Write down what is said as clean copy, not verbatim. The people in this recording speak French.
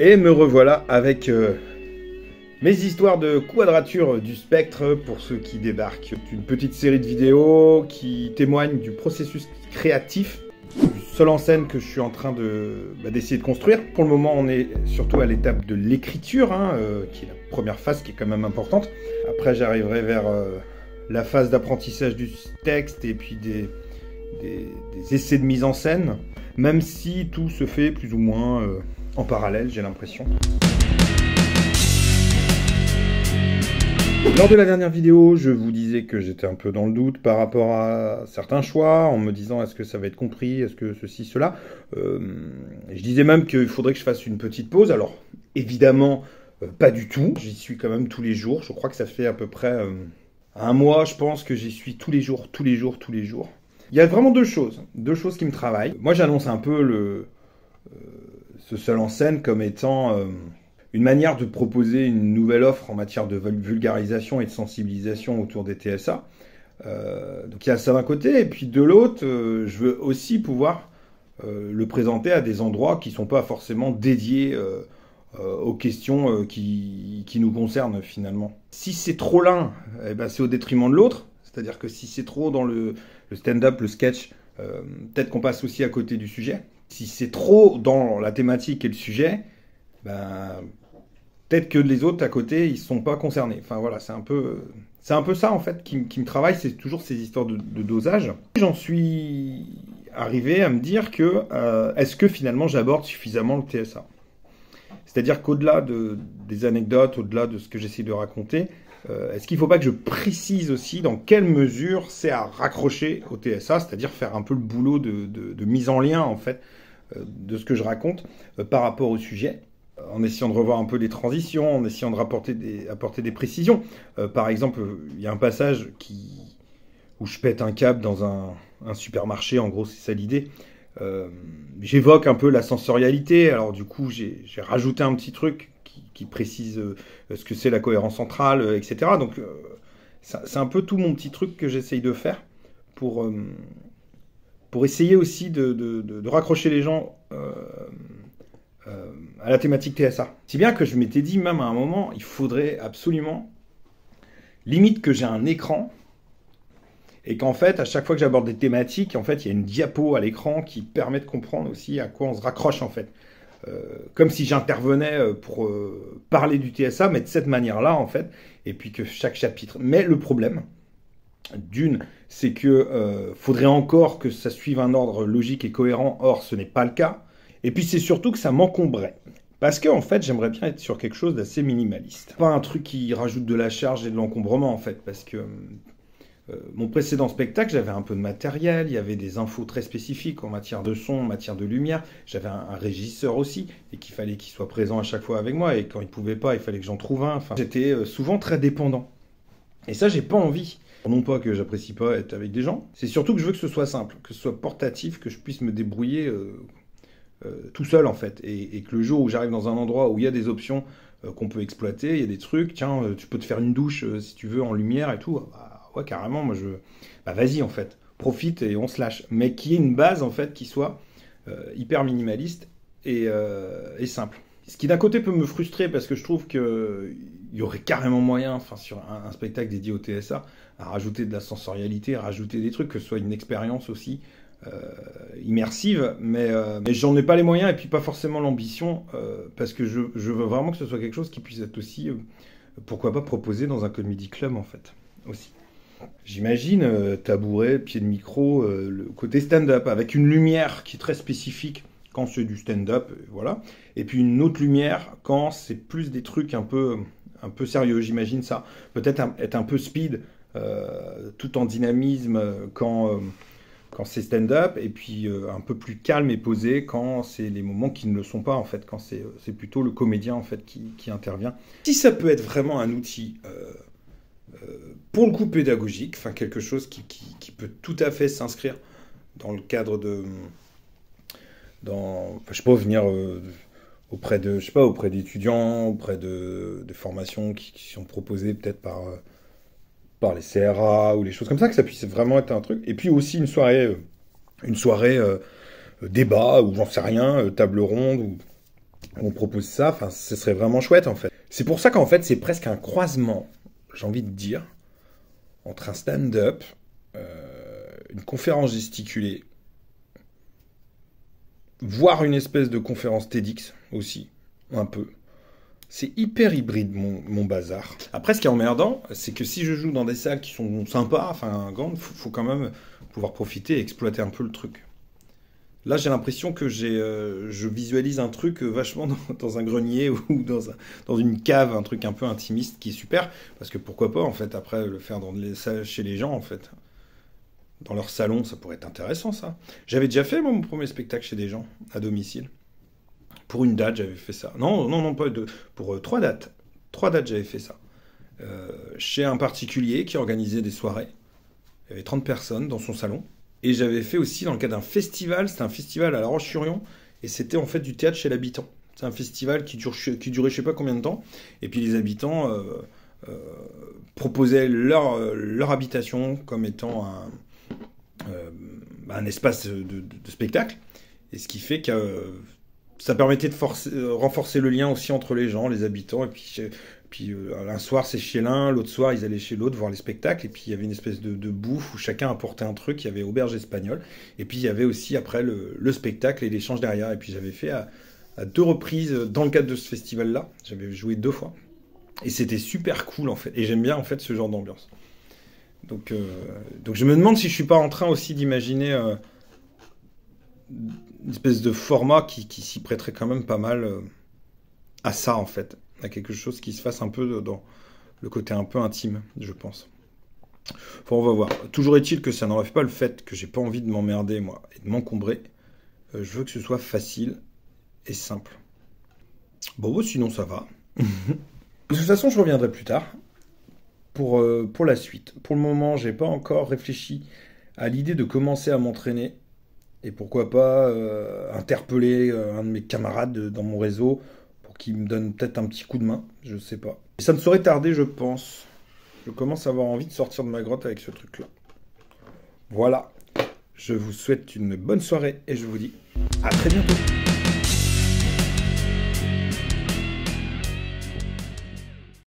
Et me revoilà avec mes histoires de quadrature du spectre pour ceux qui débarquent. Une petite série de vidéos qui témoignent du processus créatif, du seul en scène que je suis en train d'essayer de construire. Pour le moment, on est surtout à l'étape de l'écriture, qui est la première phase qui est quand même importante. Après, j'arriverai vers la phase d'apprentissage du texte et puis des essais de mise en scène, même si tout se fait plus ou moins en parallèle, j'ai l'impression. Lors de la dernière vidéo, je vous disais que j'étais un peu dans le doute par rapport à certains choix, en me disant est-ce que ça va être compris, est-ce que ceci, cela. Je disais même qu'il faudrait que je fasse une petite pause. Alors, évidemment, pas du tout. J'y suis quand même tous les jours. Je crois que ça fait à peu près un mois, je pense, que j'y suis tous les jours. Il y a vraiment deux choses qui me travaillent. Moi, j'annonce un peu ce seul en scène comme étant une manière de proposer une nouvelle offre en matière de vulgarisation et de sensibilisation autour des TSA. Donc il y a ça d'un côté, et puis de l'autre, je veux aussi pouvoir le présenter à des endroits qui ne sont pas forcément dédiés aux questions qui nous concernent finalement. Si c'est trop l'un, eh ben, c'est au détriment de l'autre. C'est-à-dire que si c'est trop dans le stand-up, le sketch, peut-être qu'on passe aussi à côté du sujet. Si c'est trop dans la thématique et le sujet, ben, peut-être que les autres à côté, ils ne sont pas concernés. Enfin voilà, c'est un peu ça en fait qui me travaille, c'est toujours ces histoires de dosage. J'en suis arrivé à me dire que est-ce que finalement j'aborde suffisamment le TSA? C'est-à-dire qu'au-delà des anecdotes, au-delà de ce que j'essaie de raconter, est-ce qu'il ne faut pas que je précise aussi dans quelle mesure c'est à raccrocher au TSA, c'est-à-dire faire un peu le boulot de mise en lien en fait de ce que je raconte par rapport au sujet, en essayant de revoir un peu les transitions, en essayant de apporter des précisions. Par exemple, il y a un passage où je pète un câble dans un supermarché, en gros c'est ça l'idée. J'évoque un peu la sensorialité, alors du coup j'ai rajouté un petit truc qui précise ce que c'est la cohérence centrale, etc. Donc c'est un peu tout mon petit truc que j'essaye de faire pour essayer aussi de raccrocher les gens à la thématique TSA. Si bien que je m'étais dit même à un moment, il faudrait absolument, limite que j'ai un écran, et qu'en fait, à chaque fois que j'aborde des thématiques, en fait, il y a une diapo à l'écran qui permet de comprendre aussi à quoi on se raccroche en fait. Comme si j'intervenais pour parler du TSA, mais de cette manière-là, en fait, et puis que chaque chapitre. Mais le problème, d'une, c'est que faudrait encore que ça suive un ordre logique et cohérent, or ce n'est pas le cas. Et puis c'est surtout que ça m'encombrait. Parce que, en fait, j'aimerais bien être sur quelque chose d'assez minimaliste. Pas un truc qui rajoute de la charge et de l'encombrement, en fait, parce que mon précédent spectacle, j'avais un peu de matériel, il y avait des infos très spécifiques en matière de son, en matière de lumière. J'avais un régisseur aussi, et qu'il fallait qu'il soit présent à chaque fois avec moi, et quand il ne pouvait pas, il fallait que j'en trouve un. Enfin, j'étais souvent très dépendant. Et ça, j'ai pas envie. Non pas que j'apprécie pas être avec des gens, c'est surtout que je veux que ce soit simple, que ce soit portatif, que je puisse me débrouiller tout seul en fait. Et que le jour où j'arrive dans un endroit où il y a des options qu'on peut exploiter, il y a des trucs, tiens, tu peux te faire une douche si tu veux en lumière et tout. Ouais, carrément, moi vas-y en fait, profite et on se lâche. Mais qu'il y ait une base en fait qui soit hyper minimaliste et simple. Ce qui d'un côté peut me frustrer parce que je trouve qu'il y aurait carrément moyen, enfin sur un spectacle dédié au TSA, à rajouter de la sensorialité, à rajouter des trucs, que ce soit une expérience aussi immersive, mais j'en ai pas les moyens et puis pas forcément l'ambition parce que je veux vraiment que ce soit quelque chose qui puisse être aussi, pourquoi pas, proposé dans un comedy club en fait, aussi. J'imagine tabouret, pied de micro, le côté stand-up, avec une lumière qui est très spécifique quand c'est du stand-up, voilà. Et puis une autre lumière quand c'est plus des trucs un peu sérieux, j'imagine ça. Peut-être être un peu speed, tout en dynamisme quand c'est stand-up, et puis un peu plus calme et posé quand c'est les moments qui ne le sont pas, en fait, quand c'est plutôt le comédien, en fait, qui intervient. Si ça peut être vraiment un outil pour le coup pédagogique, enfin quelque chose qui peut tout à fait s'inscrire dans le cadre je sais pas, venir auprès d'étudiants, auprès de formations qui sont proposées peut-être par les CRA ou les choses comme ça, que ça puisse vraiment être un truc. Et puis aussi une soirée débat, ou j'en sais rien, table ronde, on propose ça, enfin, ce serait vraiment chouette, en fait. C'est pour ça qu'en fait, c'est presque un croisement, j'ai envie de dire, entre un stand-up, une conférence gesticulée, voire une espèce de conférence TEDx aussi, un peu. C'est hyper hybride mon bazar. Après, ce qui est emmerdant, c'est que si je joue dans des salles qui sont sympas, enfin grandes, faut quand même pouvoir profiter et exploiter un peu le truc. Là, j'ai l'impression que je visualise un truc vachement dans un grenier ou dans une cave, un truc un peu intimiste qui est super. Parce que pourquoi pas, en fait, après, le faire chez les gens, en fait. Dans leur salon, ça pourrait être intéressant, ça. J'avais déjà fait, moi, mon premier spectacle chez des gens, à domicile. Pour une date, j'avais fait ça. Non, pas deux. Pour 3 dates. 3 dates, j'avais fait ça. Chez un particulier qui organisait des soirées. Il y avait 30 personnes dans son salon. Et j'avais fait aussi dans le cadre d'un festival. C'était un festival à La Roche-sur-Yon. Et c'était en fait du théâtre chez l'habitant. C'est un festival qui durait je sais pas combien de temps. Et puis les habitants proposaient leur habitation comme étant un espace de spectacle. Et ce qui fait que ça permettait de renforcer le lien aussi entre les gens, les habitants. Et puis un soir, c'est chez l'un, l'autre soir, ils allaient chez l'autre voir les spectacles. Et puis il y avait une espèce de bouffe où chacun apportait un truc. Il y avait auberge espagnole. Et puis il y avait aussi après le spectacle et l'échange derrière. Et puis j'avais fait à 2 reprises dans le cadre de ce festival-là. J'avais joué 2 fois. Et c'était super cool en fait. Et j'aime bien en fait ce genre d'ambiance. Donc je me demande si je suis pas en train aussi d'imaginer une espèce de format qui s'y prêterait quand même pas mal à ça en fait, à quelque chose qui se fasse un peu dans le côté un peu intime, je pense. Enfin, on va voir. Toujours est-il que ça n'enlève pas le fait que j'ai pas envie de m'emmerder moi et de m'encombrer. Je veux que ce soit facile et simple. Bon, sinon ça va. De toute façon, je reviendrai plus tard pour la suite. Pour le moment, j'ai pas encore réfléchi à l'idée de commencer à m'entraîner. Et pourquoi pas interpeller un de mes camarades dans mon réseau pour qu'il me donne peut-être un petit coup de main, je sais pas. Et ça ne saurait tarder, je pense. Je commence à avoir envie de sortir de ma grotte avec ce truc-là. Voilà. Je vous souhaite une bonne soirée et je vous dis à très bientôt.